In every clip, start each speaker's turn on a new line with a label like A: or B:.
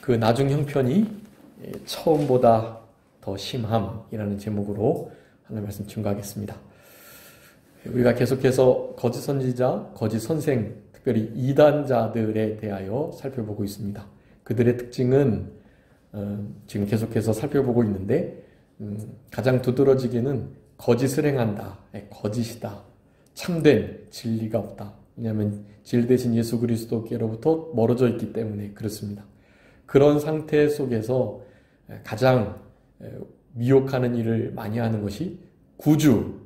A: 그 나중 형편이 처음보다 더 심함이라는 제목으로 하나님 말씀 증거하겠습니다. 우리가 계속해서 거짓 선지자, 거짓 선생, 특별히 이단자들에 대하여 살펴보고 있습니다. 그들의 특징은 지금 계속해서 살펴보고 있는데 가장 두드러지게는 거짓을 행한다, 거짓이다, 참된 진리가 없다. 왜냐하면 진 대신 예수 그리스도께로부터 멀어져 있기 때문에 그렇습니다. 그런 상태 속에서 가장 미혹하는 일을 많이 하는 것이 구주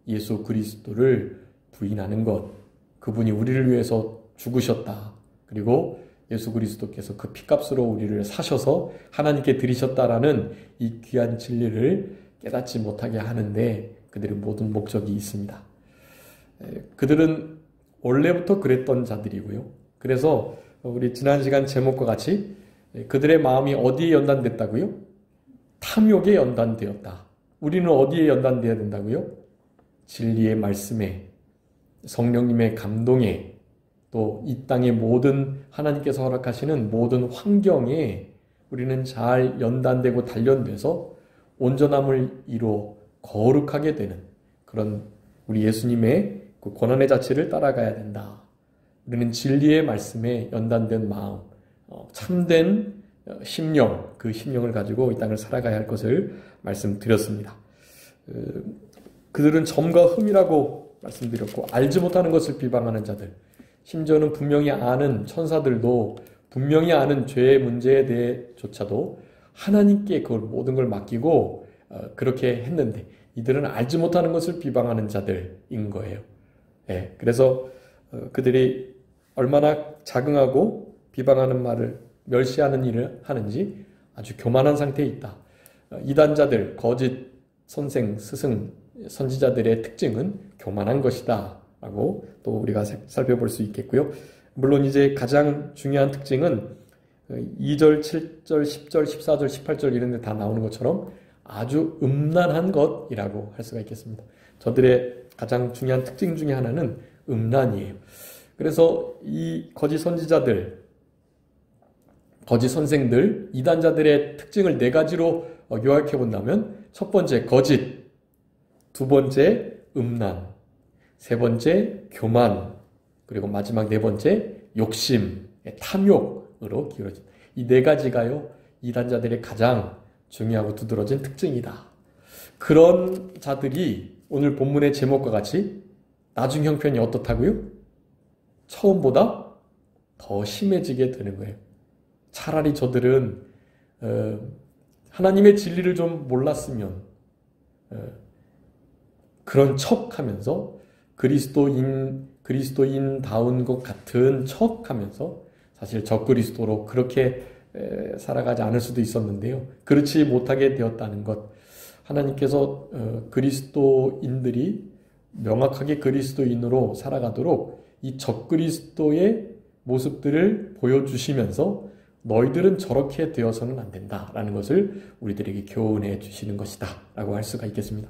A: 예수 그리스도를 부인하는 것, 그분이 우리를 위해서 죽으셨다. 그리고 예수 그리스도께서 그 피값으로 우리를 사셔서 하나님께 드리셨다라는 이 귀한 진리를 깨닫지 못하게 하는데 그들의 모든 목적이 있습니다. 그들은 원래부터 그랬던 자들이고요. 그래서 우리 지난 시간 제목과 같이 그들의 마음이 어디에 연단됐다고요? 탐욕에 연단되었다. 우리는 어디에 연단되어야 된다고요? 진리의 말씀에, 성령님의 감동에, 또 이 땅의 모든 하나님께서 허락하시는 모든 환경에 우리는 잘 연단되고 단련돼서 온전함을 이루어 거룩하게 되는 그런 우리 예수님의 그 고난의 자체를 따라가야 된다. 우리는 진리의 말씀에 연단된 마음, 참된 심령, 그 심령을 가지고 이 땅을 살아가야 할 것을 말씀드렸습니다. 그들은 점과 흠이라고 말씀드렸고 알지 못하는 것을 비방하는 자들, 심지어는 분명히 아는 천사들도 분명히 아는 죄의 문제에 대해조차도 하나님께 그걸 모든 걸 맡기고 그렇게 했는데 이들은 알지 못하는 것을 비방하는 자들인 거예요. 그래서 그들이 얼마나 자긍하고 비방하는 말을 멸시하는 일을 하는지 아주 교만한 상태에 있다. 이단자들, 거짓 선생, 스승, 선지자들의 특징은 교만한 것이다 라고 또 우리가 살펴볼 수 있겠고요. 물론 이제 가장 중요한 특징은 2절, 7절, 10절, 14절, 18절 이런 데 다 나오는 것처럼 아주 음란한 것이라고 할 수가 있겠습니다. 저들의 가장 중요한 특징 중에 하나는 음란이에요. 그래서 이 거짓 선지자들, 거짓 선생들, 이단자들의 특징을 4가지로 요약해 본다면 첫 번째 거짓, 두 번째 음란, 세 번째 교만, 그리고 마지막 4번째 욕심, 탐욕으로 기울어진다. 이 4가지가요 이단자들의 가장 중요하고 두드러진 특징이다. 그런 자들이 오늘 본문의 제목과 같이 나중 형편이 어떻다고요? 처음보다 더 심해지게 되는 거예요. 차라리 저들은 하나님의 진리를 좀 몰랐으면 그런 척하면서 그리스도인다운 것 같은 척하면서 사실 적그리스도로 그렇게 살아가지 않을 수도 있었는데요. 그렇지 못하게 되었다는 것. 하나님께서 그리스도인들이 명확하게 그리스도인으로 살아가도록 이 적그리스도의 모습들을 보여주시면서 너희들은 저렇게 되어서는 안 된다라는 것을 우리들에게 교훈해 주시는 것이다 라고 할 수가 있겠습니다.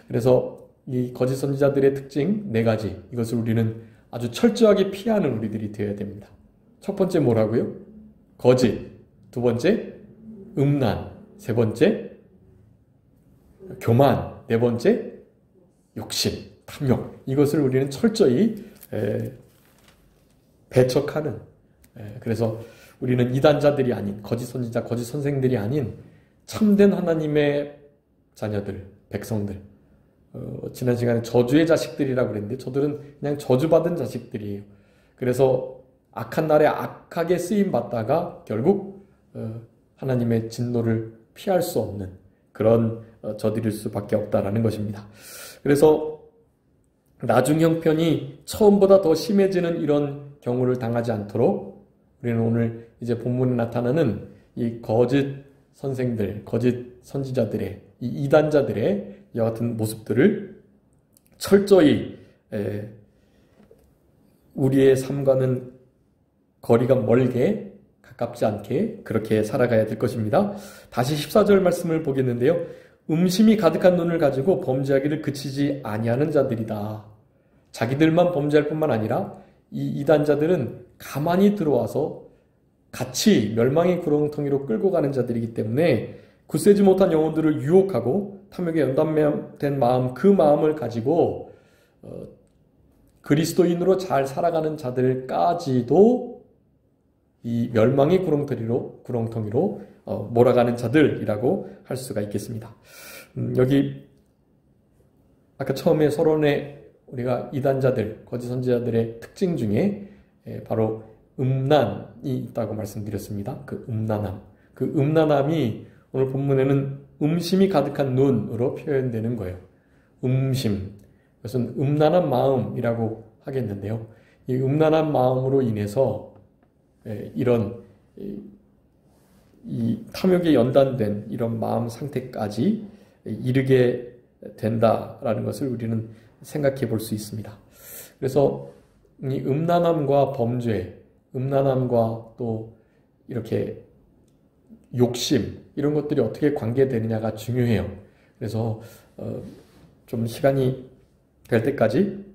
A: 그래서 이 거짓 선지자들의 특징 4가지, 이것을 우리는 아주 철저하게 피하는 우리들이 되어야 됩니다. 첫 번째 뭐라고요? 거짓. 두 번째 음란. 세 번째 교만. 4번째 욕심, 탐욕. 이것을 우리는 철저히 배척하는, 그래서 우리는 이단자들이 아닌 거짓 선지자, 거짓 선생들이 아닌 참된 하나님의 자녀들, 백성들. 지난 시간에 저주의 자식들이라고 그랬는데 저들은 그냥 저주받은 자식들이에요. 그래서 악한 날에 악하게 쓰임받다가 결국 하나님의 진노를 피할 수 없는 그런 저들일 수밖에 없다라는 것입니다. 그래서 나중 형편이 처음보다 더 심해지는 이런 경우를 당하지 않도록 우리는 오늘 이제 본문에 나타나는 이 거짓 선생들, 거짓 선지자들의 이 이단자들의 이와 같은 모습들을 철저히 우리의 삶과는 거리가 멀게 가깝지 않게 그렇게 살아가야 될 것입니다. 다시 14절 말씀을 보겠는데요. 음심이 가득한 눈을 가지고 범죄하기를 그치지 아니하는 자들이다. 자기들만 범죄할 뿐만 아니라 이 이단자들은 가만히 들어와서 같이 멸망의 구렁텅이로 끌고 가는 자들이기 때문에 굳세지 못한 영혼들을 유혹하고 탐욕에 연단된 마음, 그 마음을 가지고 그리스도인으로 잘 살아가는 자들까지도 이 멸망의 구렁텅이로 몰아가는 자들이라고 할 수가 있겠습니다. 여기 아까 처음에 서론에 우리가 이단자들, 거짓 선지자들의 특징 중에 바로 음란이 있다고 말씀드렸습니다. 그 음란함. 그 음란함이 오늘 본문에는 음심이 가득한 눈으로 표현되는 거예요. 음심. 그것은 음란한 마음이라고 하겠는데요. 이 음란한 마음으로 인해서 이런 이 탐욕에 연단된 이런 마음 상태까지 이르게 된다라는 것을 우리는 생각해 볼 수 있습니다. 그래서 이 음란함과 범죄, 음란함과 또 이렇게 욕심 이런 것들이 어떻게 관계되느냐가 중요해요. 그래서 좀 시간이 될 때까지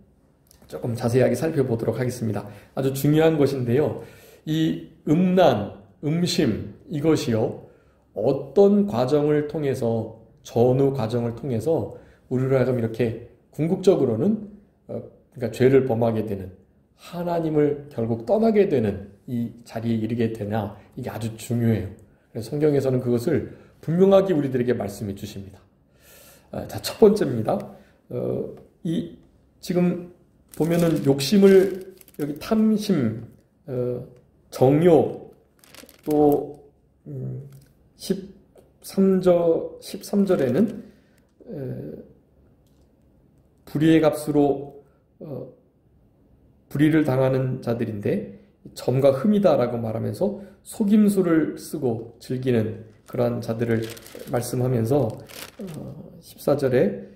A: 조금 자세하게 살펴보도록 하겠습니다. 아주 중요한 것인데요. 이 음란, 음심 이것이요. 어떤 과정을 통해서 전후 과정을 통해서 우리로 하여금 이렇게 궁극적으로는 그러니까 죄를 범하게 되는 하나님을 결국 떠나게 되는 이 자리에 이르게 되나 이게 아주 중요해요. 그래서 성경에서는 그것을 분명하게 우리들에게 말씀해 주십니다. 자, 첫 번째입니다. 이 지금 보면은 욕심을 여기 탐심, 정욕 또 13절에는 불의의 값으로 불의를 당하는 자들인데 점과 흠이다라고 말하면서 속임수를 쓰고 즐기는 그러한 자들을 말씀하면서 14절에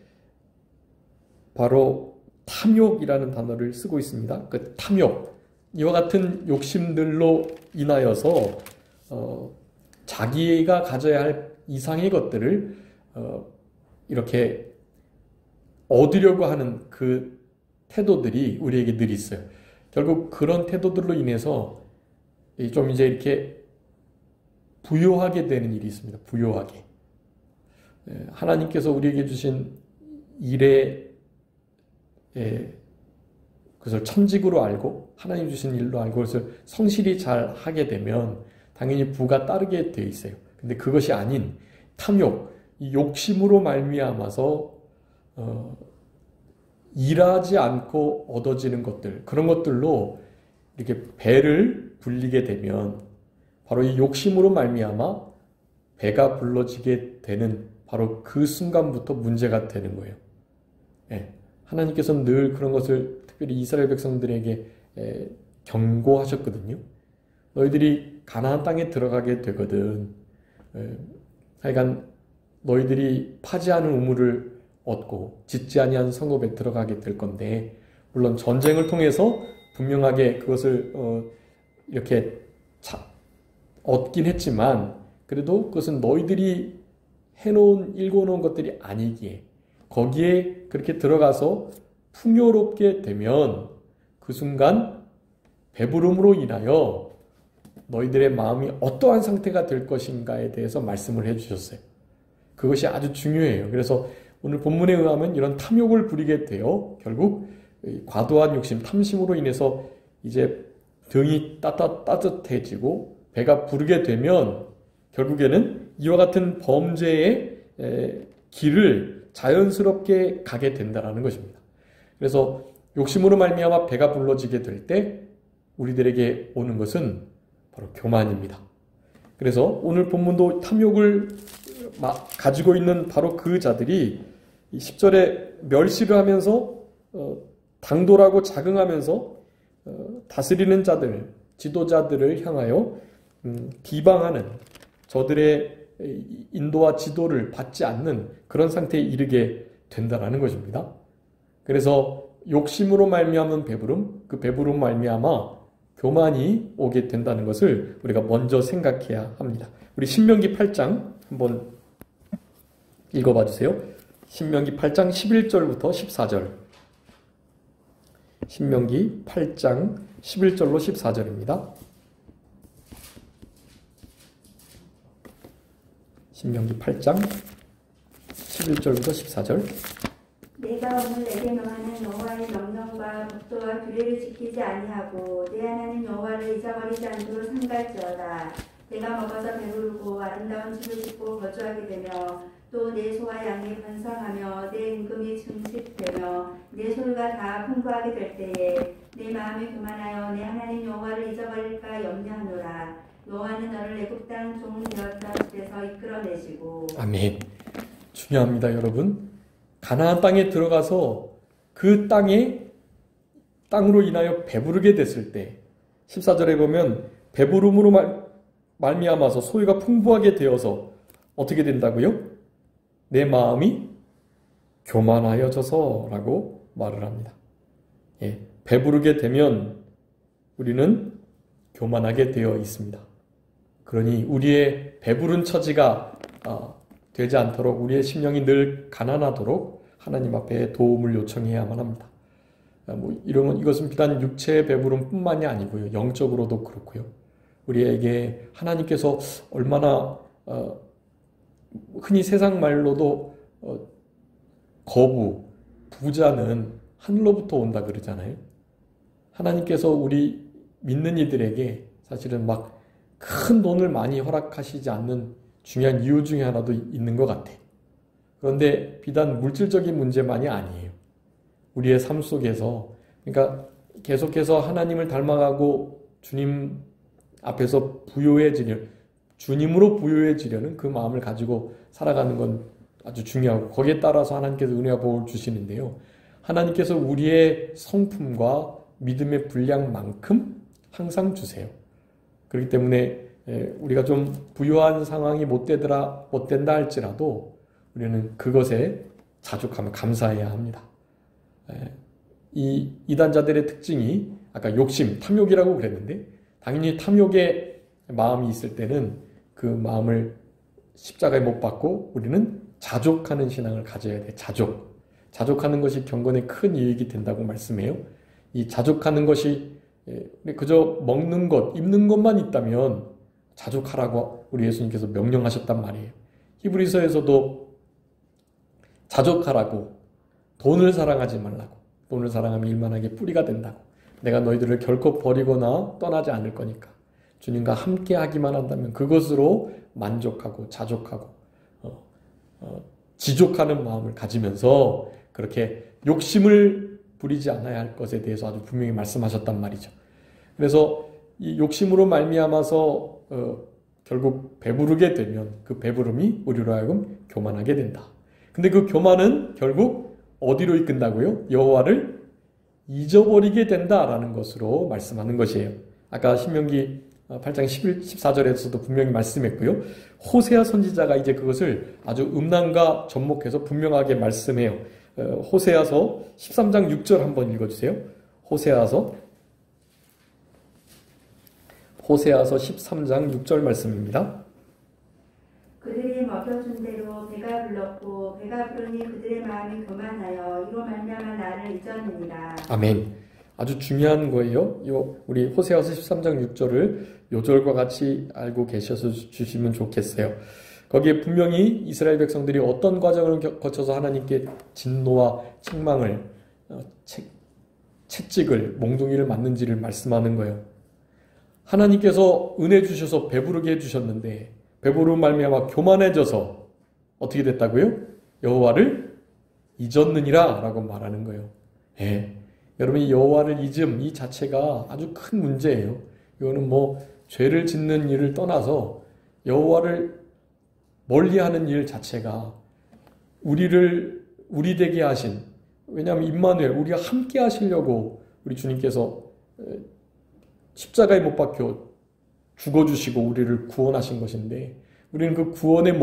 A: 바로 탐욕이라는 단어를 쓰고 있습니다. 그 탐욕, 이와 같은 욕심들로 인하여서 자기가 가져야 할 이상의 것들을 이렇게 얻으려고 하는 그 태도들이 우리에게 늘 있어요. 결국 그런 태도들로 인해서 좀 이제 이렇게 부요하게 되는 일이 있습니다. 부요하게. 하나님께서 우리에게 주신 일에 그것을 천직으로 알고 하나님 주신 일로 알고 그것을 성실히 잘 하게 되면 당연히 부가 따르게 되어 있어요. 근데 그것이 아닌 탐욕, 이 욕심으로 말미암아서 일하지 않고 얻어지는 것들, 그런 것들로 이렇게 배를 불리게 되면 바로 이 욕심으로 말미암아 배가 불러지게 되는 바로 그 순간부터 문제가 되는 거예요. 하나님께서는 늘 그런 것을 특별히 이스라엘 백성들에게 경고하셨거든요. 너희들이 가나안 땅에 들어가게 되거든. 하여간 너희들이 파지 않은 우물을 얻고 짓지 아니한 성읍에 들어가게 될 건데, 물론 전쟁을 통해서 분명하게 그것을 이렇게 얻긴 했지만 그래도 그것은 너희들이 읽어놓은 것들이 아니기에 거기에 그렇게 들어가서 풍요롭게 되면 그 순간 배부름으로 인하여 너희들의 마음이 어떠한 상태가 될 것인가에 대해서 말씀을 해주셨어요. 그것이 아주 중요해요. 그래서 오늘 본문에 의하면 이런 탐욕을 부리게 되어 결국 과도한 욕심, 탐심으로 인해서 이제 등이 따뜻해지고 배가 부르게 되면 결국에는 이와 같은 범죄의 길을 자연스럽게 가게 된다는 것입니다. 그래서 욕심으로 말미암아 배가 불러지게 될 때 우리들에게 오는 것은 바로 교만입니다. 그래서 오늘 본문도 탐욕을 가지고 있는 바로 그 자들이 10절에 멸시를 하면서 당돌하고 자긍하면서 다스리는 자들, 지도자들을 향하여 비방하는, 저들의 인도와 지도를 받지 않는 그런 상태에 이르게 된다는 것입니다. 그래서 욕심으로 말미암은 배부름, 그 배부름 말미암아 교만이 오게 된다는 것을 우리가 먼저 생각해야 합니다. 우리 신명기 8장 한번 읽어봐 주세요. 신명기 8장 11절부터 14절. 신명기 8장 11절로 14절입니다. 신명기 8장 11절부터 14절.
B: 내가 오늘 내게 명하는 여호와의 명령과 법도와 규례를 지키지 아니하고 내 하나님 여호와를 잊어버리지 않도록 삼갈지어다. 내가 먹어서 배부르고 아름다운 집을 짓고 거주하게 되며 또 내 소와 양이 번성하며 내 임금이 증식되며 내 소유가 다 풍부하게 될 때에 내 마음이 교만하여 내 하나님 여호와를 잊어버릴까 염려하노라. 여호와는 너를 애굽 땅 종 되었던 집에서 이끌어내시고.
A: 아멘. 중요합니다, 여러분. 가나안 땅에 들어가서 그 땅으로 인하여 배부르게 됐을 때 14절에 보면 배부름으로 말미암아서 소유가 풍부하게 되어서 어떻게 된다고요? 내 마음이 교만하여져서라고 말을 합니다. 예, 배부르게 되면 우리는 교만하게 되어 있습니다. 그러니 우리의 배부른 처지가 되지 않도록 우리의 심령이 늘 가난하도록 하나님 앞에 도움을 요청해야만 합니다. 이것은 비단 육체의 배부름뿐만이 아니고요. 영적으로도 그렇고요. 우리에게 하나님께서 얼마나 흔히 세상 말로도 부자는 하늘로부터 온다 그러잖아요. 하나님께서 우리 믿는 이들에게 사실은 막 큰 돈을 많이 허락하시지 않는 중요한 이유 중에 하나도 있는 것 같아요. 그런데 비단 물질적인 문제만이 아니에요. 우리의 삶 속에서 그러니까 계속해서 하나님을 닮아가고 주님 앞에서 주님으로 부유해지려는 그 마음을 가지고 살아가는 건 아주 중요하고 거기에 따라서 하나님께서 은혜와 복을 주시는데요. 하나님께서 우리의 성품과 믿음의 분량만큼 항상 주세요. 그렇기 때문에 우리가 좀 부유한 상황이 못 된다 할지라도 우리는 그것에 자족하며 감사해야 합니다. 이 이단자들의 특징이 아까 욕심, 탐욕이라고 그랬는데 당연히 탐욕의 마음이 있을 때는 그 마음을 십자가에 못 박고 우리는 자족하는 신앙을 가져야 돼. 자족하는 것이 경건에 큰 이익이 된다고 말씀해요. 이 자족하는 것이 그저 먹는 것, 입는 것만 있다면 자족하라고 우리 예수님께서 명령하셨단 말이에요. 히브리서에서도 자족하라고 돈을 사랑하지 말라고 돈을 사랑하면 일만하게 뿌리가 된다고 내가 너희들을 결코 버리거나 떠나지 않을 거니까 주님과 함께 하기만 한다면 그것으로 만족하고 자족하고 지족하는 마음을 가지면서 그렇게 욕심을 부리지 않아야 할 것에 대해서 아주 분명히 말씀하셨단 말이죠. 그래서 이 욕심으로 말미암아서 결국 배부르게 되면 그 배부름이 우리로 하여금 교만하게 된다. 근데 그 교만은 결국 어디로 이끈다고요? 여호와를 잊어버리게 된다라는 것으로 말씀하는 것이에요. 아까 신명기 8장 14절에서도 분명히 말씀했고요. 호세아 선지자가 이제 그것을 아주 음란과 접목해서 분명하게 말씀해요. 호세아서 13장 6절 한번 읽어주세요. 호세아서 13장 6절 말씀입니다.
B: 그들이 먹여준 대로 배가 불렀고 배가 부르니 그들의 마음이 교만하여 이로 말미암아 나를 잊었느니라. 아멘.
A: 아주 중요한 거예요. 우리 호세아서 13장 6절을 요절과 같이 알고 계셔서 주시면 좋겠어요. 거기에 분명히 이스라엘 백성들이 어떤 과정을 거쳐서 하나님께 진노와 책망을 채찍을 몽둥이를 맞는지를 말씀하는 거예요. 하나님께서 은혜 주셔서 배부르게 해주셨는데 배부름 말미암아 교만해져서 어떻게 됐다고요? 여호와를 잊었느니라 라고 말하는 거예요. 여러분이 여호와를 잊음 이 자체가 아주 큰 문제예요. 이거는 죄를 짓는 일을 떠나서 여호와를 멀리하는 일 자체가 우리 되게 하신 왜냐하면 임마누엘 우리가 함께 하시려고 우리 주님께서 십자가에 못 박혀 죽어주시고 우리를 구원하신 것인데 우리는 그 구원의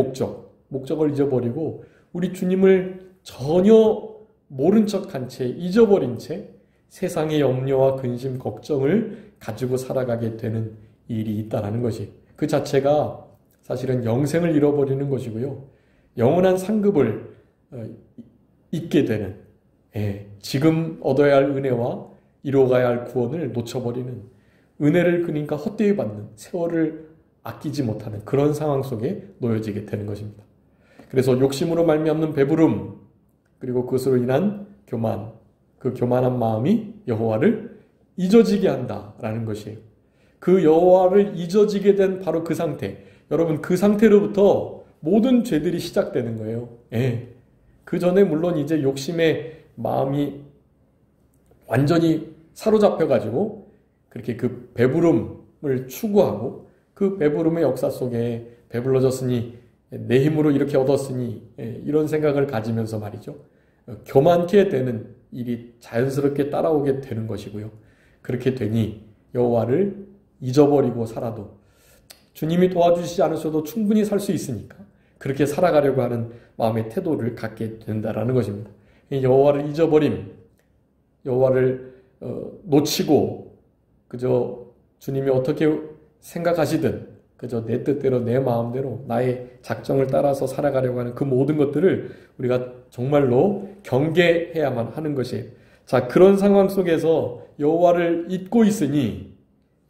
A: 목적을 잊어버리고 우리 주님을 전혀 모른 척한 채 잊어버린 채 세상의 염려와 근심, 걱정을 가지고 살아가게 되는 일이 있다는 것이 그 자체가 사실은 영생을 잃어버리는 것이고요. 영원한 상급을 잊게 되는 지금 얻어야 할 은혜와 이루어가야 할 구원을 놓쳐버리는 은혜를 그러니까 헛되이 받는 세월을 아끼지 못하는 그런 상황 속에 놓여지게 되는 것입니다. 그래서 욕심으로 말미암는 배부름, 그리고 그것으로 인한 교만, 그 교만한 마음이 여호와를 잊어지게 한다라는 것이에요. 그 여호와를 잊어지게 된 바로 그 상태, 여러분 그 상태로부터 모든 죄들이 시작되는 거예요. 예. 그 전에 물론 이제 욕심의 마음이 완전히 사로잡혀가지고 그렇게 그 배부름을 추구하고 그 배부름의 역사 속에 배불러졌으니 내 힘으로 이렇게 얻었으니 이런 생각을 가지면서 말이죠. 교만케 되는 일이 자연스럽게 따라오게 되는 것이고요. 그렇게 되니 여호와를 잊어버리고 살아도 주님이 도와주시지 않으셔도 충분히 살 수 있으니까 그렇게 살아가려고 하는 마음의 태도를 갖게 된다라는 것입니다. 여호와를 잊어버림, 여호와를 놓치고 그저 주님이 어떻게 생각하시든 그저 내 뜻대로 내 마음대로 나의 작정을 따라서 살아가려고 하는 그 모든 것들을 우리가 정말로 경계해야만 하는 것이에요. 자, 그런 상황 속에서 여호와를 잊고 있으니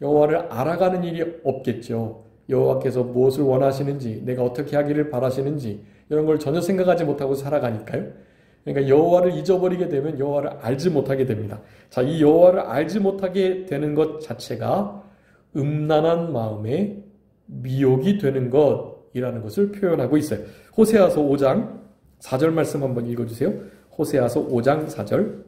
A: 여호와를 알아가는 일이 없겠죠. 여호와께서 무엇을 원하시는지, 내가 어떻게 하기를 바라시는지 이런 걸 전혀 생각하지 못하고 살아가니까요. 그러니까 여호와를 잊어버리게 되면 여호와를 알지 못하게 됩니다. 자, 이 여호와를 알지 못하게 되는 것 자체가 음란한 마음에 미혹이 되는 것이라는 것을 표현하고 있어요. 호세아서 5장 4절 말씀 한번 읽어주세요. 호세아서 5장 4절.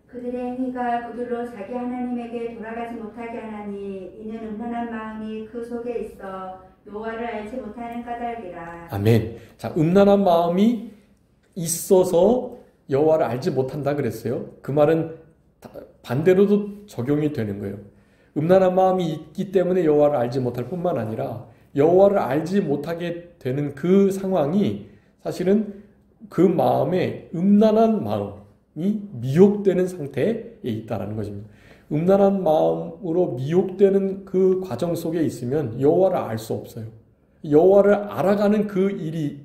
B: 그들의 행위가 그들로 자기 하나님에게 돌아가지 못하게 하나니 이는 음란한 마음이 그 속에 있어 여호와를 알지 못하는 까닭이라.
A: 아멘. 자, 음란한 마음이 있어서 여호와를 알지 못한다 그랬어요. 그 말은 반대로도 적용이 되는 거예요. 음란한 마음이 있기 때문에 여호와를 알지 못할 뿐만 아니라 여호와를 알지 못하게 되는 그 상황이 사실은 그 마음에 음란한 마음이 미혹되는 상태에 있다는 것입니다. 음란한 마음으로 미혹되는 그 과정 속에 있으면 여호와를 알 수 없어요. 여호와를 알아가는 그 일이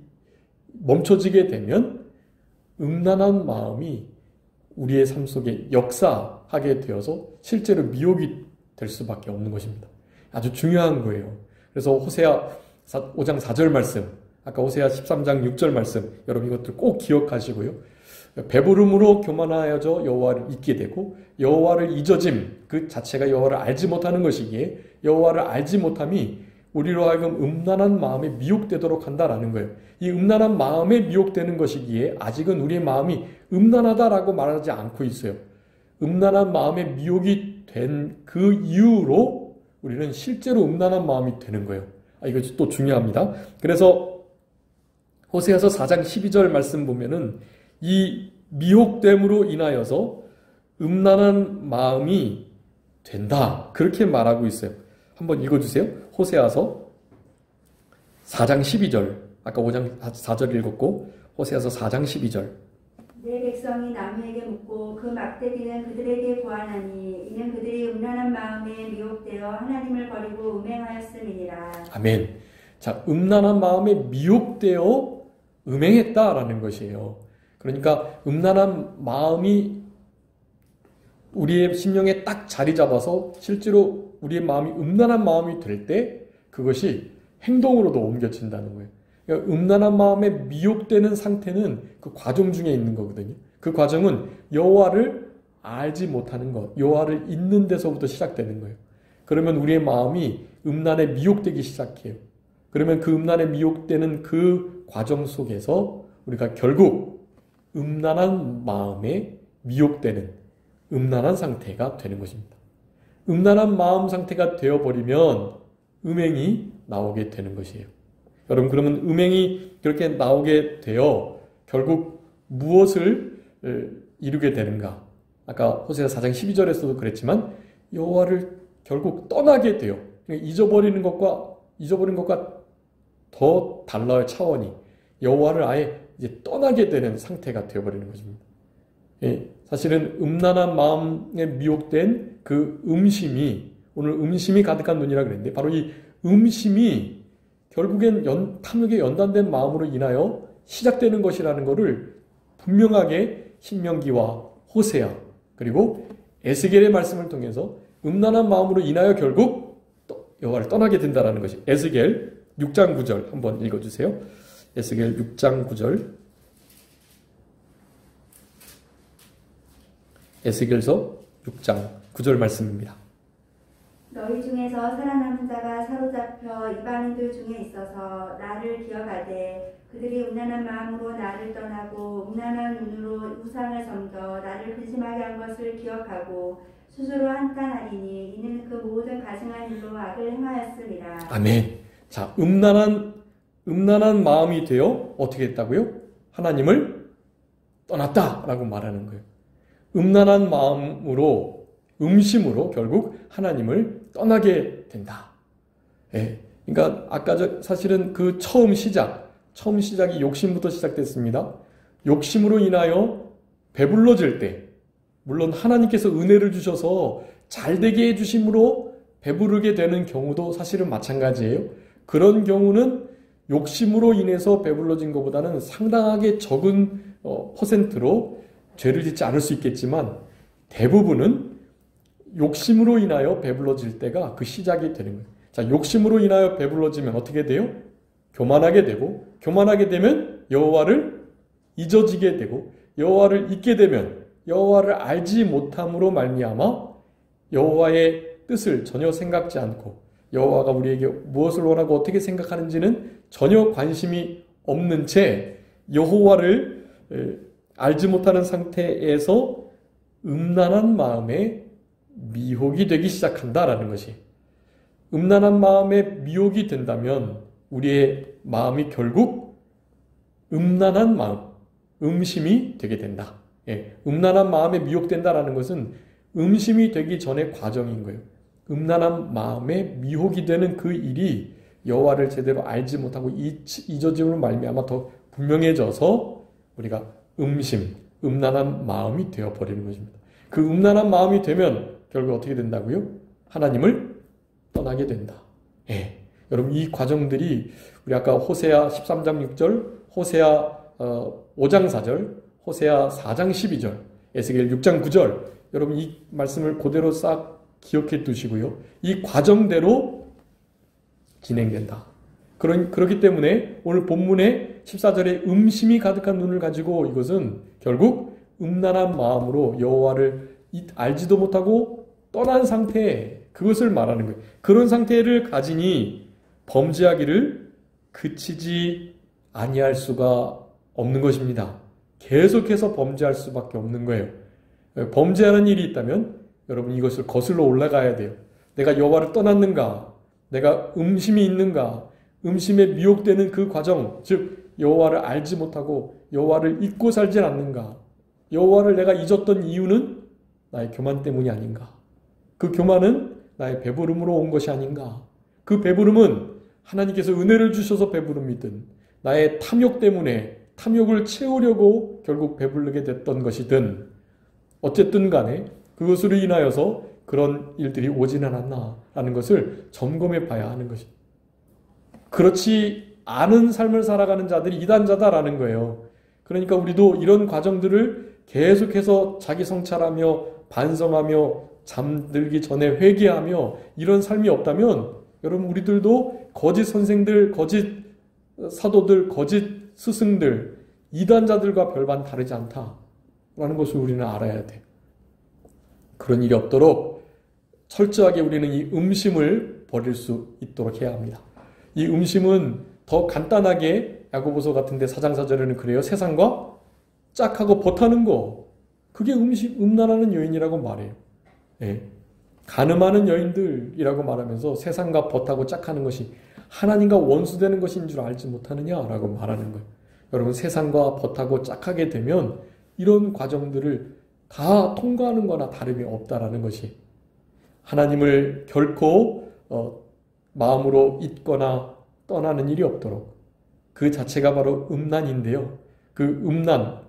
A: 멈춰지게 되면 음란한 마음이 우리의 삶 속에 역사하게 되어서 실제로 미혹이 될 수밖에 없는 것입니다. 아주 중요한 거예요. 그래서 호세아 5장 4절 말씀, 아까 호세아 13장 6절 말씀, 여러분 이것들 꼭 기억하시고요. 배부름으로 교만하여져 여호와를 잊게 되고 여호와를 잊어짐 그 자체가 여호와를 알지 못하는 것이기에 여호와를 알지 못함이 우리로 하여금 음란한 마음에 미혹되도록 한다라는 거예요. 이 음란한 마음에 미혹되는 것이기에 아직은 우리의 마음이 음란하다라고 말하지 않고 있어요. 음란한 마음에 미혹이 된 그 이후로 우리는 실제로 음란한 마음이 되는 거예요. 이거 또 중요합니다. 그래서 호세아서 4장 12절 말씀 보면은 이 미혹됨으로 인하여서 음란한 마음이 된다. 그렇게 말하고 있어요. 한번 읽어주세요. 호세아서 4장 12절. 아까 5장 4절 읽었고 호세아서 4장 12절.
B: 내 백성이 남에게 묻고 그 막대기는 그들에게 고하나니 이는 그들이 음란한 마음에 미혹되어 하나님을 버리고 음행하였음이니라. 아멘.
A: 자, 음란한 마음에 미혹되어 음행했다라는 것이에요. 그러니까 음란한 마음이 우리의 심령에 딱 자리 잡아서 실제로 우리의 마음이 음란한 마음이 될 때 그것이 행동으로도 옮겨진다는 거예요. 그러니까 음란한 마음에 미혹되는 상태는 그 과정 중에 있는 거거든요. 그 과정은 여호와를 알지 못하는 것, 여호와를 잊는 데서부터 시작되는 거예요. 그러면 우리의 마음이 음란에 미혹되기 시작해요. 그러면 그 음란에 미혹되는 그 과정 속에서 우리가 결국 음란한 마음에 미혹되는 음란한 상태가 되는 것입니다. 음란한 마음 상태가 되어버리면 음행이 나오게 되는 것이에요. 여러분, 그러면 음행이 그렇게 나오게 되어 결국 무엇을 이루게 되는가? 아까 호세아 4장 12절에서도 그랬지만 여호와를 결국 떠나게 돼요. 잊어버린 것과 더 달라요, 차원이. 여호와를 아예 이제 떠나게 되는 상태가 되어버리는 것입니다. 예, 사실은 음란한 마음에 미혹된 그 음심이, 오늘 음심이 가득한 눈이라 그랬는데 바로 이 음심이 결국엔 탐욕에 연단된 마음으로 인하여 시작되는 것이라는 것을 분명하게 신명기와 호세아 그리고 에스겔의 말씀을 통해서 음란한 마음으로 인하여 결국 여호와를 떠나게 된다라는 것이 에스겔 6장 9절 한번 읽어주세요. 에스겔 6장 9절. 에스겔서 6장 9절 말씀입니다.
B: 너희 중에서 살아남은 자가 사로잡혀 이방인들 중에 있어서 나를 기억하되 그들이 음란한 마음으로 나를 떠나고 음란한 눈으로 우상을 섬겨 나를 근심하게 한 것을 기억하고 스스로 한탄하리니 이는 그 모든 가증한 일로 악을 행하였습니다.
A: 아멘. 자, 음란한 마음이 되어 어떻게 했다고요? 하나님을 떠났다라고 말하는 거예요. 음란한 마음으로 음심으로 결국 하나님을 떠나게 된다. 예. 그러니까 아까 사실은 그 처음 시작이 욕심부터 시작됐습니다. 욕심으로 인하여 배불러질 때 물론 하나님께서 은혜를 주셔서 잘되게 해주심으로 배부르게 되는 경우도 사실은 마찬가지예요. 그런 경우는 욕심으로 인해서 배불러진 것보다는 상당하게 적은 퍼센트로 죄를 짓지 않을 수 있겠지만 대부분은 욕심으로 인하여 배불러질 때가 그 시작이 되는 거예요. 자, 욕심으로 인하여 배불러지면 어떻게 돼요? 교만하게 되고, 교만하게 되면 여호와를 잊어지게 되고, 여호와를 잊게 되면 여호와를 알지 못함으로 말미암아 여호와의 뜻을 전혀 생각지 않고 여호와가 우리에게 무엇을 원하고 어떻게 생각하는지는 전혀 관심이 없는 채 여호와를 알지 못하는 상태에서 음란한 마음에 미혹이 되기 시작한다라는 것이, 음란한 마음에 미혹이 된다면 우리의 마음이 결국 음란한 마음, 음심이 되게 된다. 예, 음란한 마음에 미혹된다라는 것은 음심이 되기 전의 과정인 거예요. 음란한 마음에 미혹이 되는 그 일이 여호와를 제대로 알지 못하고 잊어짐으로 말미암아 더 분명해져서 우리가 음란한 마음이 되어버리는 것입니다. 그 음란한 마음이 되면 결국 어떻게 된다고요? 하나님을 떠나게 된다. 예. 여러분, 이 과정들이 우리 아까 호세아 13장 6절, 호세아 5장 4절, 호세아 4장 12절, 에스겔 6장 9절, 여러분 이 말씀을 그대로 싹 기억해 두시고요. 이 과정대로 진행된다. 그렇기 때문에 오늘 본문의 14절에 음심이 가득한 눈을 가지고 이것은 결국 음란한 마음으로 여호와를 알지도 못하고 떠난 상태, 그것을 말하는 거예요. 그런 상태를 가지니 범죄하기를 그치지 아니할 수가 없는 것입니다. 계속해서 범죄할 수밖에 없는 거예요. 범죄하는 일이 있다면 여러분 이것을 거슬러 올라가야 돼요. 내가 여호와를 떠났는가? 내가 음심이 있는가? 음심에 미혹되는 그 과정, 즉 여호와를 알지 못하고 여호와를 잊고 살지 않는가? 여호와를 내가 잊었던 이유는 나의 교만 때문이 아닌가? 그 교만은 나의 배부름으로 온 것이 아닌가? 그 배부름은 하나님께서 은혜를 주셔서 배부름이든 나의 탐욕 때문에 탐욕을 채우려고 결국 배부르게 됐던 것이든 어쨌든 간에 그것으로 인하여서 그런 일들이 오지는 않았나라는 것을 점검해 봐야 하는 것입니다. 그렇지 않은 삶을 살아가는 자들이 이단자다라는 거예요. 그러니까 우리도 이런 과정들을 계속해서 자기 성찰하며 반성하며 잠들기 전에 회개하며 이런 삶이 없다면 여러분 우리들도 거짓 선생들, 거짓 사도들, 거짓 스승들, 이단자들과 별반 다르지 않다라는 것을 우리는 알아야 돼. 그런 일이 없도록 철저하게 우리는 이 음심을 버릴 수 있도록 해야 합니다. 이 음심은 더 간단하게 야고보서 같은데 4장 4절에는 그래요. 세상과 짝하고 벗하는 거, 그게 음란하는 여인이라고 말해요. 예. 간음하는 여인들이라고 말하면서 세상과 벗하고 짝하는 것이 하나님과 원수되는 것인 줄 알지 못하느냐라고 말하는 거예요. 여러분, 세상과 벗하고 짝하게 되면 이런 과정들을 다 통과하는 거나 다름이 없다라는 것이, 하나님을 결코 마음으로 잊거나 떠나는 일이 없도록, 그 자체가 바로 음란인데요. 그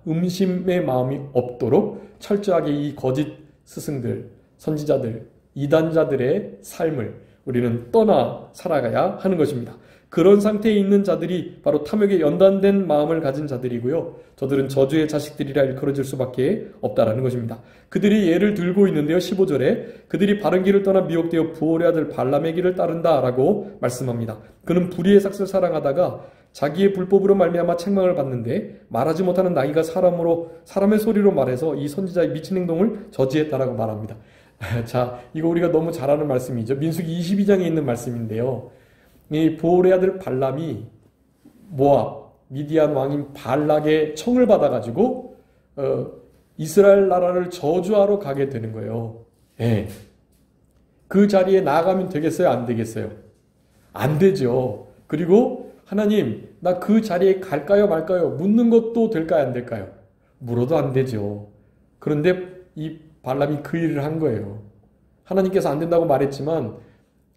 A: 음심의 마음이 없도록 철저하게 이 거짓 스승들, 선지자들, 이단자들의 삶을 우리는 떠나 살아가야 하는 것입니다. 그런 상태에 있는 자들이 바로 탐욕에 연단된 마음을 가진 자들이고요. 저들은 저주의 자식들이라 일컬어질 수밖에 없다라는 것입니다. 그들이 예를 들고 있는데요. 15절에 그들이 바른 길을 떠나 미혹되어 부올의 아들 발람의 길을 따른다라고 말씀합니다. 그는 불의의 삭슬 사랑하다가 자기의 불법으로 말미암아 책망을 받는데 말하지 못하는 나귀가 사람의 소리로 말해서 이 선지자의 미친 행동을 저지했다라고 말합니다. 자, 이거 우리가 너무 잘 아는 말씀이죠. 민수기 22장에 있는 말씀인데요. 이 부올의 아들 발람이 모압 미디안 왕인 발락의 청을 받아가지고 이스라엘 나라를 저주하러 가게 되는 거예요. 예. 그 자리에 나아가면 되겠어요? 안 되겠어요? 안 되죠. 그리고 하나님, 나 그 자리에 갈까요 말까요? 묻는 것도 될까요 안 될까요? 물어도 안 되죠. 그런데 이 발람이 그 일을 한 거예요. 하나님께서 안 된다고 말했지만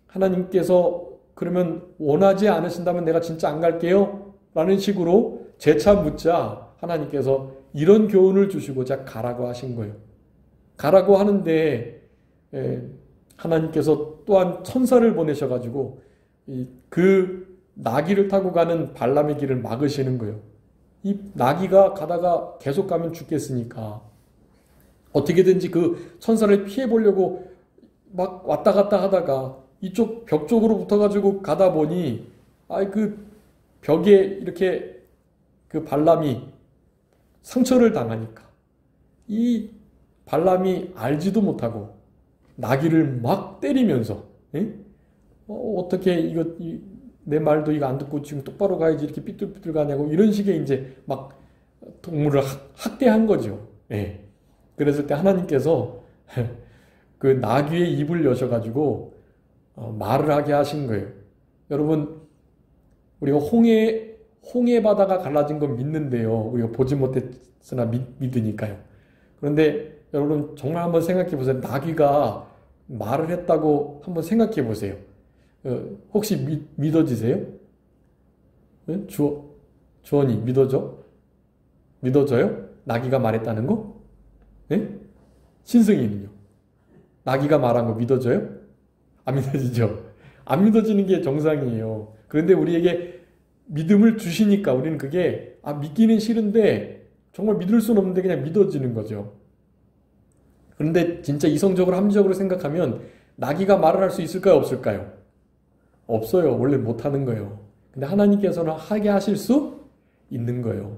A: 하나님께서 그러면 원하지 않으신다면 내가 진짜 안 갈게요? 라는 식으로 재차 묻자 하나님께서 이런 교훈을 주시고자 가라고 하신 거예요. 가라고 하는데 하나님께서 또한 천사를 보내셔가지고 그 나귀를 타고 가는 발람의 길을 막으시는 거예요. 이 나귀가 가다가 계속 가면 죽겠으니까 어떻게든지 그 천사를 피해보려고 막 왔다 갔다 하다가 이쪽 벽 쪽으로 붙어가지고 가다 보니 그 벽에 이렇게 그 발람이 상처를 당하니까 이 발람이 알지도 못하고 나귀를 막 때리면서 어떻게 이거 내 말도 이거 안 듣고 지금 똑바로 가야지 이렇게 삐뚤삐뚤 가냐고 이런 식의 이제 막 동물을 학대한 거죠. 예. 그랬을 때 하나님께서 그 나귀의 입을 여셔가지고 말을 하게 하신 거예요. 여러분, 우리가 홍해 바다가 갈라진 건 믿는데요. 우리가 보지 못했으나 믿으니까요. 그런데 여러분 정말 한번 생각해 보세요. 나귀가 말을 했다고 한번 생각해 보세요. 혹시 믿어지세요? 네? 주원이 믿어져? 믿어져요? 나귀가 말했다는 거? 네? 신승이는요? 나귀가 말한 거 믿어져요? 안 믿어지죠? 안 믿어지는 게 정상이에요. 그런데 우리에게 믿음을 주시니까 우리는 그게 믿기는 싫은데 정말 믿을 수는 없는데 그냥 믿어지는 거죠. 그런데 진짜 이성적으로 합리적으로 생각하면 나귀가 말을 할 수 있을까요? 없을까요? 없어요. 원래 못하는 거예요. 근데 하나님께서는 하게 하실 수 있는 거예요.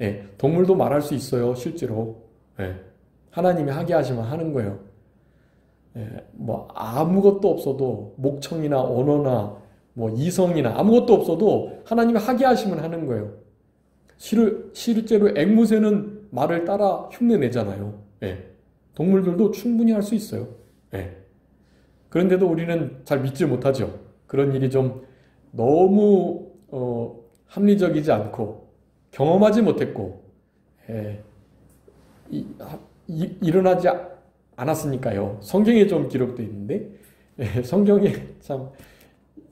A: 예, 동물도 말할 수 있어요. 실제로. 예, 하나님이 하게 하시면 하는 거예요. 예, 뭐 아무것도 없어도 목청이나 언어나 뭐 이성이나 아무것도 없어도 하나님이 하게 하시면 하는 거예요. 실제로 앵무새는 말을 따라 흉내내잖아요. 예, 동물들도 충분히 할 수 있어요. 예. 그런데도 우리는 잘 믿지 못하죠. 그런 일이 좀 너무 합리적이지 않고 경험하지 못했고 일어나지 않았으니까요. 성경에 좀 기록되어 있는데 성경에 참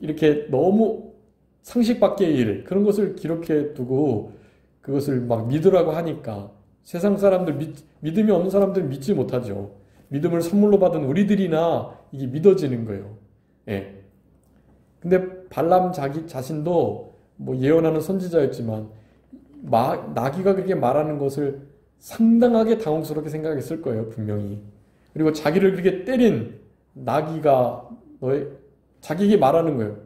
A: 이렇게 너무 상식 밖의 일 그런 것을 기록해 두고 그것을 막 믿으라고 하니까 세상 사람들 믿음이 없는 사람들은 믿지 못하죠. 믿음을 선물로 받은 우리들이나 이게 믿어지는 거예요. 예. 근데 발람 자신도 뭐 예언하는 선지자였지만 나귀가 그렇게 말하는 것을 상당하게 당혹스럽게 생각했을 거예요. 분명히. 그리고 자기를 그렇게 때린 나귀가 자기에게 말하는 거예요.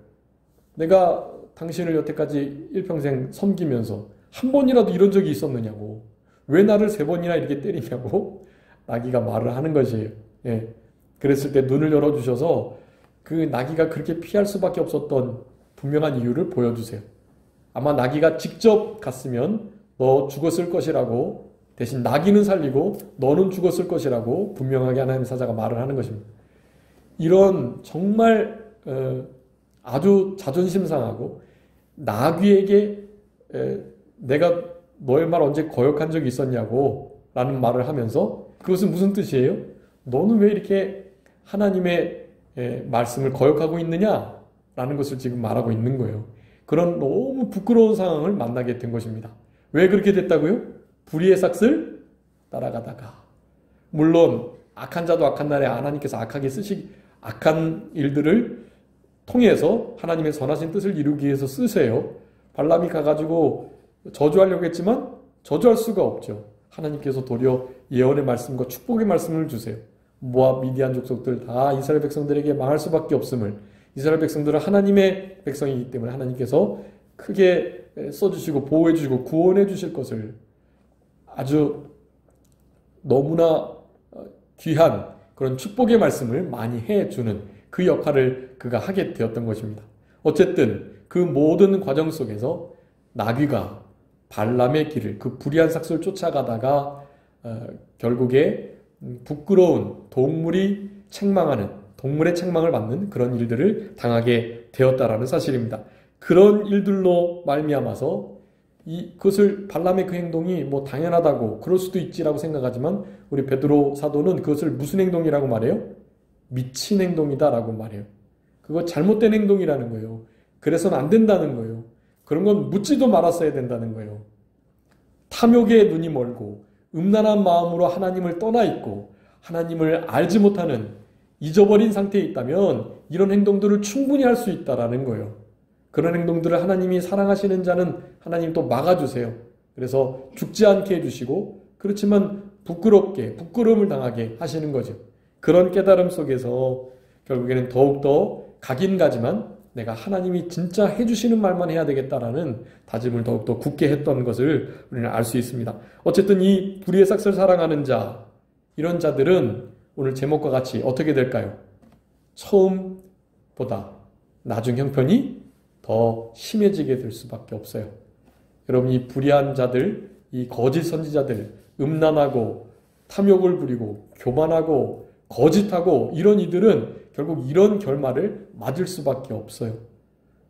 A: 내가 당신을 여태까지 일평생 섬기면서 한 번이라도 이런 적이 있었느냐고. 왜 나를 3번이나 이렇게 때리냐고 나귀가 말을 하는 것이에요. 예. 그랬을 때 눈을 열어주셔서 그 나귀가 그렇게 피할 수밖에 없었던 분명한 이유를 보여주세요. 아마 나귀가 직접 갔으면 너 죽었을 것이라고 대신 나귀는 살리고 너는 죽었을 것이라고 분명하게 하나님의 사자가 말을 하는 것입니다. 이런 정말 아주 자존심 상하고 나귀에게 내가 너의 말 언제 거역한 적이 있었냐고 라는 말을 하면서 그것은 무슨 뜻이에요? 너는 왜 이렇게 하나님의 말씀을 거역하고 있느냐? 라는 것을 지금 말하고 있는 거예요. 그런 너무 부끄러운 상황을 만나게 된 것입니다. 왜 그렇게 됐다고요? 불의의 삭슬 따라가다가. 물론 악한 자도 악한 날에 하나님께서 악한 일들을 통해서 하나님의 선하신 뜻을 이루기 위해서 쓰세요. 발람이 가가지고 저주하려고 했지만 저주할 수가 없죠. 하나님께서 도리어 예언의 말씀과 축복의 말씀을 주세요. 모압, 미디안 족속들 다 이스라엘 백성들에게 망할 수밖에 없음을, 이스라엘 백성들은 하나님의 백성이기 때문에 하나님께서 크게 써주시고 보호해주시고 구원해주실 것을 아주 너무나 귀한 그런 축복의 말씀을 많이 해주는 그 역할을 그가 하게 되었던 것입니다. 어쨌든 그 모든 과정 속에서 나귀가 발람의 길을, 그 불의한 삭슬을 쫓아가다가 결국에 부끄러운 동물의 책망을 받는 그런 일들을 당하게 되었다라는 사실입니다. 그런 일들로 말미암아서 그것을 발람의 그 행동이 뭐 당연하다고 그럴 수도 있지라고 생각하지만 우리 베드로 사도는 그것을 무슨 행동이라고 말해요? 미친 행동이다라고 말해요. 그거 잘못된 행동이라는 거예요. 그래서는 안 된다는 거예요. 그런 건 묻지도 말았어야 된다는 거예요. 탐욕에 눈이 멀고 음란한 마음으로 하나님을 떠나 있고 하나님을 알지 못하는 잊어버린 상태에 있다면 이런 행동들을 충분히 할 수 있다라는 거예요. 그런 행동들을 하나님이 사랑하시는 자는 하나님 또 막아주세요. 그래서 죽지 않게 해주시고 그렇지만 부끄러움을 당하게 하시는 거죠. 그런 깨달음 속에서 결국에는 더욱더 가긴 가지만 내가 하나님이 진짜 해주시는 말만 해야 되겠다라는 다짐을 더욱더 굳게 했던 것을 우리는 알 수 있습니다. 어쨌든 이 불의의 삭슬 사랑하는 자, 이런 자들은 오늘 제목과 같이 어떻게 될까요? 처음보다 나중 형편이 더 심해지게 될 수밖에 없어요. 여러분, 이 불의한 자들, 이 거짓 선지자들, 음란하고 탐욕을 부리고 교만하고 거짓하고 이런 이들은 결국 이런 결말을 맞을 수밖에 없어요.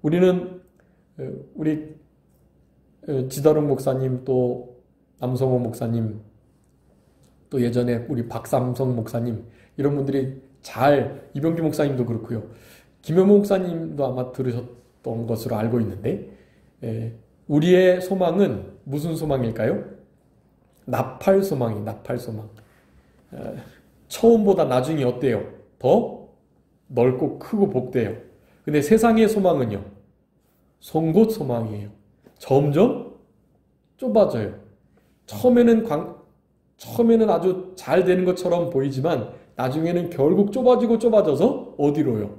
A: 우리 지다롱 목사님, 또 남성호 목사님, 또 예전에 우리 박삼성 목사님, 이런 분들이 이병규 목사님도 그렇고요. 김현모 목사님도 아마 들으셨던 것으로 알고 있는데, 우리의 소망은 무슨 소망일까요? 나팔 소망이 나팔 소망. 처음보다 나중이 어때요? 더 넓고 크고 복돼요. 근데 세상의 소망은요? 송곳 소망이에요. 점점 좁아져요. 처음에는 아주 잘 되는 것처럼 보이지만 나중에는 결국 좁아져서 어디로요?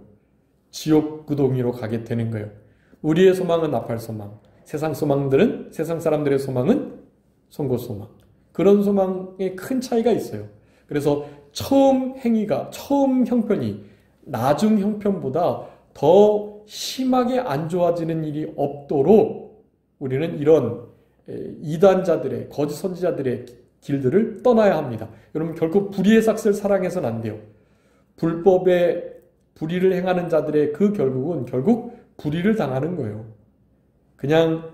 A: 지옥 구덩이로 가게 되는 거예요. 우리의 소망은 나팔 소망. 세상 사람들의 소망은 송곳 소망. 그런 소망에 큰 차이가 있어요. 그래서 처음 형편이 나중 형편보다 더 심하게 안 좋아지는 일이 없도록 우리는 이런 이단자들의, 거짓 선지자들의 길들을 떠나야 합니다. 여러분, 결국 불의의 삭슬 사랑해서는 안 돼요. 불법의 불의를 행하는 자들의 그 결국은 결국 불의를 당하는 거예요. 그냥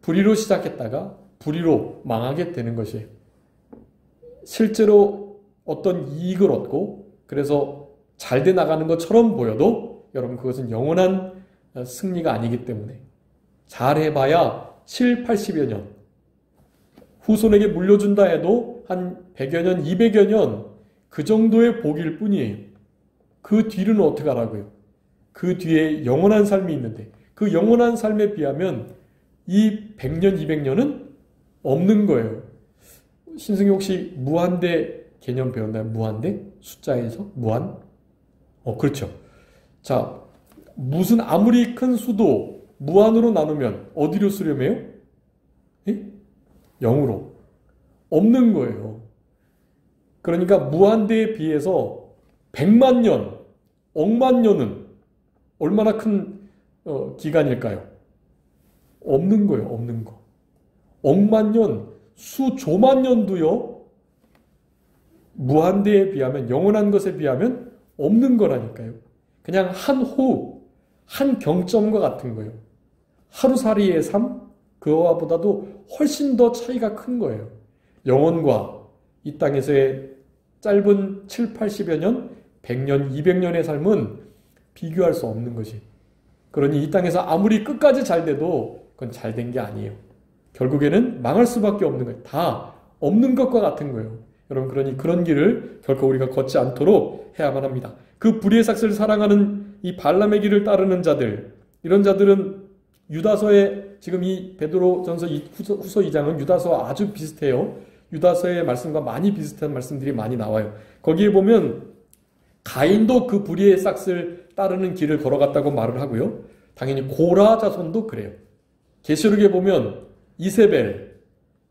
A: 불의로 시작했다가 불의로 망하게 되는 것이에요. 실제로 어떤 이익을 얻고 그래서 잘 돼 나가는 것처럼 보여도 여러분, 그것은 영원한 승리가 아니기 때문에 잘해봐야 7, 80여 년, 후손에게 물려준다 해도 한 100여 년, 200여 년 그 정도의 복일 뿐이에요. 그 뒤는 어떻게 하라고요? 그 뒤에 영원한 삶이 있는데 그 영원한 삶에 비하면 이 100년, 200년은 없는 거예요. 신승이 혹시 무한대 개념 배웠나요? 무한대? 숫자에서? 무한? 그렇죠. 자, 아무리 큰 수도 무한으로 나누면 어디로 수렴해요? 0으로. 없는 거예요. 그러니까 무한대에 비해서 100만 년, 억만 년은 얼마나 큰 기간일까요? 없는 거예요. 없는 거. 억만 년, 수조만 년도요. 무한대에 비하면, 영원한 것에 비하면 없는 거라니까요. 그냥 한 호흡, 한 경점과 같은 거예요. 하루살이의 삶, 그거와 보다도 훨씬 더 차이가 큰 거예요. 영혼과 이 땅에서의 짧은 7, 80여 년, 100년, 200년의 삶은 비교할 수 없는 것이. 그러니 이 땅에서 아무리 끝까지 잘 돼도 그건 잘 된 게 아니에요. 결국에는 망할 수밖에 없는 거예요. 다 없는 것과 같은 거예요. 여러분, 그러니 그런 길을 결코 우리가 걷지 않도록 해야만 합니다. 그 불의의 삭슬을 사랑하는 이 발람의 길을 따르는 자들, 이런 자들은 유다서에 지금 이 베드로전서 후서 2장은 유다서와 아주 비슷해요. 유다서의 말씀과 많이 비슷한 말씀들이 많이 나와요. 거기에 보면 가인도 그 불의의 싹을 따르는 길을 걸어갔다고 말을 하고요. 당연히 고라 자손도 그래요. 계시록에 보면 이세벨,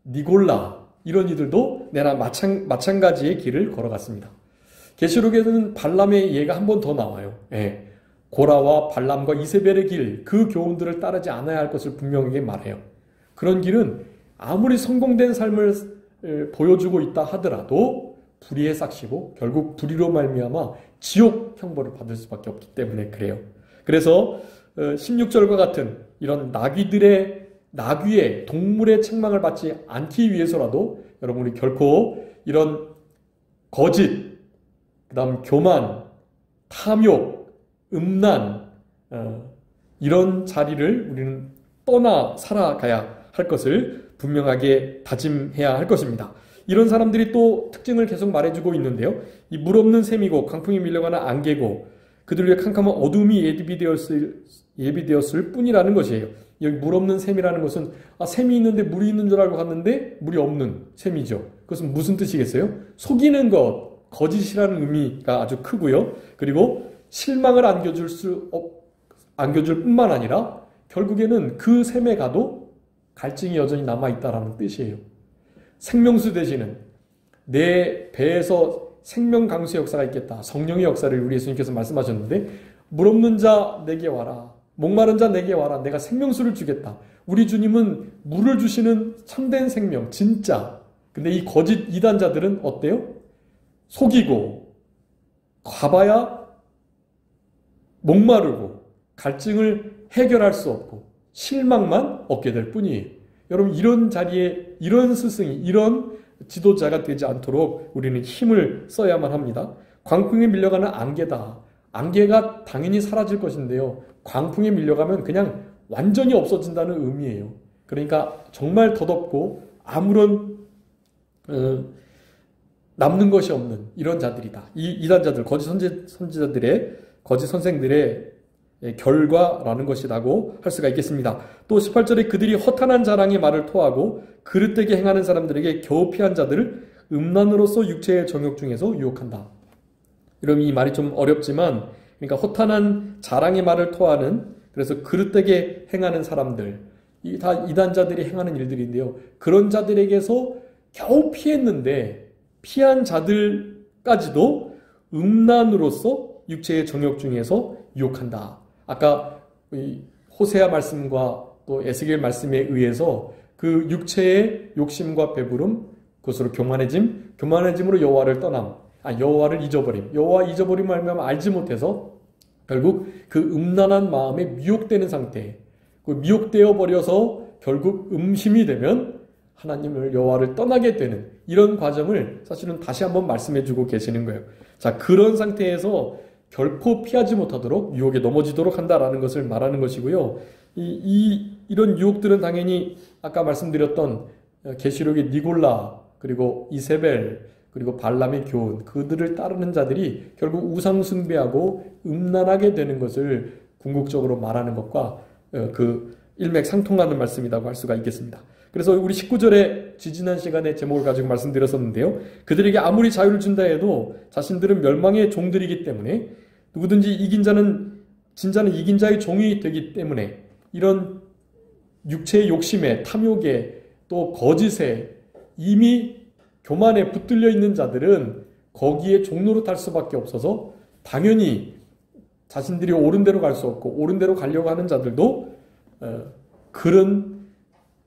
A: 니골라 이런 이들도 내나 마찬가지의 길을 걸어갔습니다. 계시록에는 발람의 예가 한 번 더 나와요. 예. 고라와 발람과 이세벨의 길, 그 교훈들을 따르지 않아야 할 것을 분명하게 말해요. 그런 길은 아무리 성공된 삶을 보여주고 있다 하더라도 불의의 싹시고 결국 불의로 말미암아 지옥 형벌을 받을 수밖에 없기 때문에 그래요. 그래서 16절과 같은 이런 나귀의 동물의 책망을 받지 않기 위해서라도 여러분 우리 결코 이런 거짓, 그 다음 교만, 탐욕, 음란 이런 자리를 우리는 떠나 살아가야 할 것을 분명하게 다짐해야 할 것입니다. 이런 사람들이 또 특징을 계속 말해주고 있는데요. 이 물 없는 샘이고 강풍이 밀려가는 안개고 그들 위에 캄캄한 어둠이 예비되었을 뿐이라는 것이에요. 여기 물 없는 샘이라는 것은 샘이 있는데 물이 있는 줄 알고 갔는데 물이 없는 샘이죠. 그것은 무슨 뜻이겠어요? 속이는 것, 거짓이라는 의미가 아주 크고요. 그리고 실망을 안겨줄 뿐만 아니라 결국에는 그 샘에 가도 갈증이 여전히 남아있다라는 뜻이에요. 생명수 되시는 내 배에서 생명 강수의 역사가 있겠다. 성령의 역사를 우리 예수님께서 말씀하셨는데 물 없는 자 내게 와라. 목마른 자 내게 와라. 내가 생명수를 주겠다. 우리 주님은 물을 주시는 참된 생명, 진짜. 근데 이 거짓 이단자들은 어때요? 속이고 가봐야 목마르고 갈증을 해결할 수 없고 실망만 얻게 될 뿐이에요. 여러분 이런 자리에 이런 스승이 이런 지도자가 되지 않도록 우리는 힘을 써야만 합니다. 광풍에 밀려가는 안개다. 안개가 당연히 사라질 것인데요. 광풍에 밀려가면 그냥 완전히 없어진다는 의미예요. 그러니까 정말 덧없고 아무런 남는 것이 없는 이런 자들이다. 이 이단자들, 거짓 선지자들의 거짓 선생들의 결과라는 것이라고 할 수가 있겠습니다. 또 18절에 그들이 허탄한 자랑의 말을 토하고 그릇되게 행하는 사람들에게 겨우 피한 자들을 음란으로서 육체의 정욕 중에서 유혹한다. 이러면 이 말이 좀 어렵지만 그러니까 허탄한 자랑의 말을 토하는 그래서 그릇되게 행하는 사람들 이 다 이단자들이 행하는 일들인데요. 그런 자들에게서 겨우 피했는데 피한 자들까지도 음란으로서 육체의 정욕 중에서 유혹한다. 아까 호세아 말씀과 또 에스겔 말씀에 의해서 그 육체의 욕심과 배부름, 그것으로 교만해짐으로 여호와를 떠남, 여호와를 잊어버림, 여호와 잊어버림을 말미암아 알지 못해서 결국 그 음란한 마음에 미혹되는 상태, 그 미혹되어 버려서 결국 음심이 되면 하나님을 여호와를 떠나게 되는 이런 과정을 사실은 다시 한번 말씀해주고 계시는 거예요. 자, 그런 상태에서 결코 피하지 못하도록 유혹에 넘어지도록 한다라는 것을 말하는 것이고요. 이런 유혹들은 당연히 아까 말씀드렸던 계시록의 니골라 그리고 이세벨 그리고 발람의 교훈 그들을 따르는 자들이 결국 우상 숭배하고 음란하게 되는 것을 궁극적으로 말하는 것과 그 일맥상통하는 말씀이라고 할 수가 있겠습니다. 그래서 우리 19절에 지지난 시간에 제목을 가지고 말씀드렸었는데요. 그들에게 아무리 자유를 준다 해도 자신들은 멸망의 종들이기 때문에 누구든지 진자는 이긴 자의 종이 되기 때문에 이런 육체의 욕심에 탐욕에 또 거짓에 이미 교만에 붙들려 있는 자들은 거기에 종노릇할 수밖에 없어서 당연히 자신들이 옳은 대로 갈 수 없고 옳은 대로 가려고 하는 자들도 그런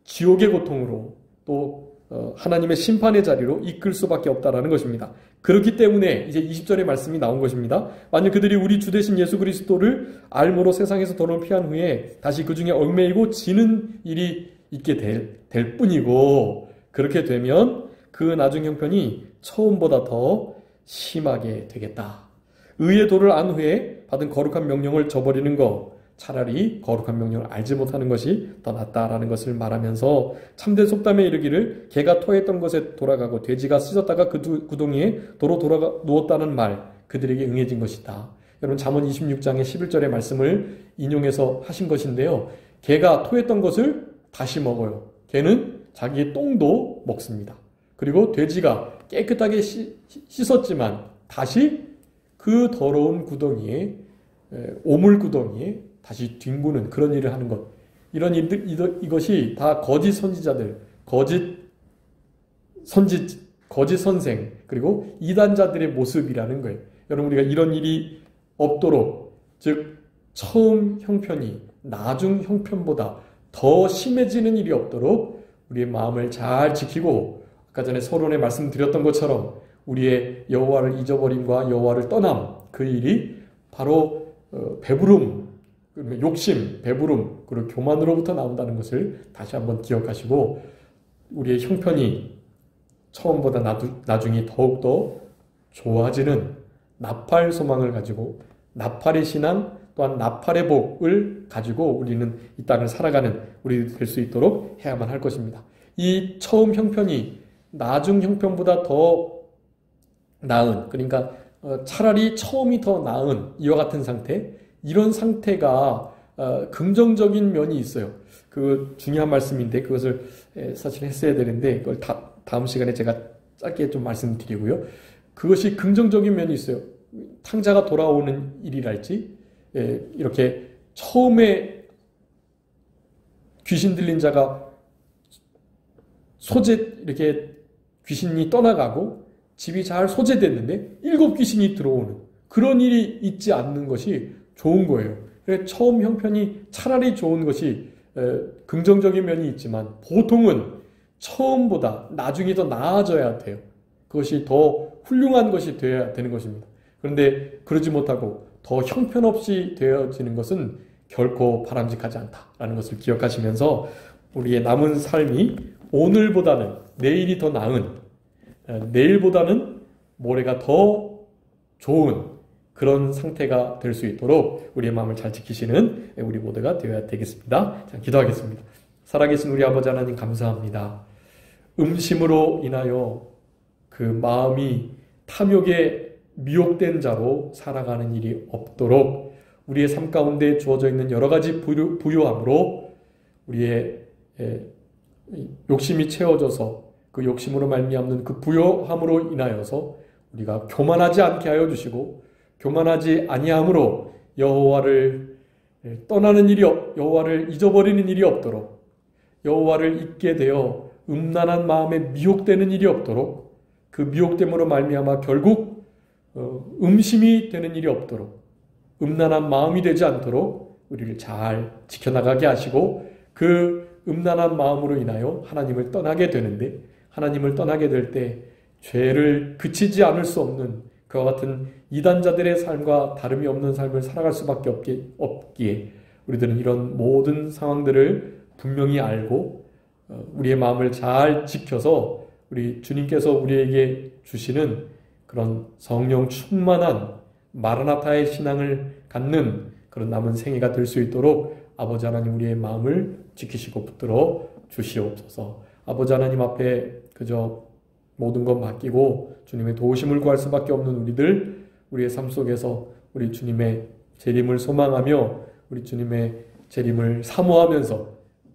A: 지옥의 고통으로 또 하나님의 심판의 자리로 이끌 수밖에 없다라는 것입니다. 그렇기 때문에 이제 20절의 말씀이 나온 것입니다. 만약 그들이 우리 주 되신 예수 그리스도를 알므로 세상에서 더러움 피한 후에 다시 그 중에 얽매이고 지는 일이 있게 될 뿐이고 그렇게 되면 그 나중 형편이 처음보다 더 심하게 되겠다. 의의 도를 안 후에 받은 거룩한 명령을 저버리는 것 차라리 거룩한 명령을 알지 못하는 것이 더 낫다라는 것을 말하면서 참된 속담에 이르기를 개가 토했던 것에 돌아가고 돼지가 씻었다가 그 구덩이에 도로 돌아가 누웠다는 말 그들에게 응해진 것이다. 여러분 잠언 26장의 11절의 말씀을 인용해서 하신 것인데요. 개가 토했던 것을 다시 먹어요. 개는 자기의 똥도 먹습니다. 그리고 돼지가 깨끗하게 씻었지만 다시 그 더러운 구덩이에, 오물 구덩이에 다시 뒹구는 그런 일을 하는 것. 이것이 다 거짓 선지자들, 거짓 선생, 그리고 이단자들의 모습이라는 거예요. 여러분, 우리가 이런 일이 없도록, 즉 처음 형편이 나중 형편보다 더 심해지는 일이 없도록 우리의 마음을 잘 지키고, 아까 전에 서론에 말씀드렸던 것처럼 우리의 여호와를 잊어버림과 여호와를 떠남, 그 일이 바로 배부름, 욕심, 배부름, 그리고 교만으로부터 나온다는 것을 다시 한번 기억하시고, 우리의 형편이 처음보다 나중이 더욱더 좋아지는 나팔 소망을 가지고, 나팔의 신앙 또한 나팔의 복을 가지고 우리는 이 땅을 살아가는 우리 될 수 있도록 해야만 할 것입니다. 이 처음 형편이 나중 형편보다 더 나은, 그러니까 차라리 처음이 더 나은 이와 같은 상태, 이런 상태가 긍정적인 면이 있어요. 그 중요한 말씀인데 그것을 사실 했어야 되는데 그걸 다음 시간에 제가 짧게 좀 말씀드리고요. 그것이 긍정적인 면이 있어요. 탕자가 돌아오는 일이랄지, 이렇게 처음에 귀신 들린 자가 이렇게 귀신이 떠나가고 집이 잘 소재됐는데 7 귀신이 들어오는 그런 일이 있지 않는 것이 좋은 거예요. 그래서 처음 형편이 차라리 좋은 것이 긍정적인 면이 있지만 보통은 처음보다 나중이 더 나아져야 돼요. 그것이 더 훌륭한 것이 되어야 되는 것입니다. 그런데 그러지 못하고 더 형편없이 되어지는 것은 결코 바람직하지 않다라는 것을 기억하시면서 우리의 남은 삶이 오늘보다는 내일이 더 나은, 내일보다는 모레가 더 좋은 그런 상태가 될 수 있도록 우리의 마음을 잘 지키시는 우리 모두가 되어야 되겠습니다. 자, 기도하겠습니다. 살아계신 우리 아버지 하나님 감사합니다. 음심으로 인하여 그 마음이 탐욕에 미혹된 자로 살아가는 일이 없도록 우리의 삶 가운데 주어져 있는 여러 가지 부요함으로 우리의 욕심이 채워져서 그 욕심으로 말미암는 그 부요함으로 인하여서 우리가 교만하지 않게 하여 주시고, 교만하지 아니함으로 여호와를 떠나는 일이 여호와를 잊어버리는 일이 없도록, 여호와를 잊게 되어 음란한 마음에 미혹되는 일이 없도록, 그 미혹됨으로 말미암아 결국 음심이 되는 일이 없도록, 음란한 마음이 되지 않도록 우리를 잘 지켜나가게 하시고, 그 음란한 마음으로 인하여 하나님을 떠나게 되는데, 하나님을 떠나게 될 때 죄를 그치지 않을 수 없는 그와 같은 이단자들의 삶과 다름이 없는 삶을 살아갈 수밖에 없기에 우리들은 이런 모든 상황들을 분명히 알고 우리의 마음을 잘 지켜서 우리 주님께서 우리에게 주시는 그런 성령 충만한 마라나타의 신앙을 갖는 그런 남은 생애가 될 수 있도록 아버지 하나님 우리의 마음을 지키시고 붙들어 주시옵소서. 아버지 하나님 앞에 그저 모든 것 맡기고 주님의 도우심을 구할 수밖에 없는 우리의 삶 속에서 우리 주님의 재림을 소망하며 우리 주님의 재림을 사모하면서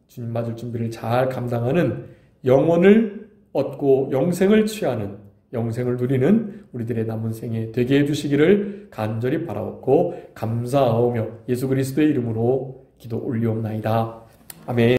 A: 주님 맞을 준비를 잘 감당하는 영원을 얻고 영생을 취하는, 영생을 누리는 우리들의 남은 생에 되게 해주시기를 간절히 바라옵고 감사하오며 예수 그리스도의 이름으로 기도 올리옵나이다. 아멘.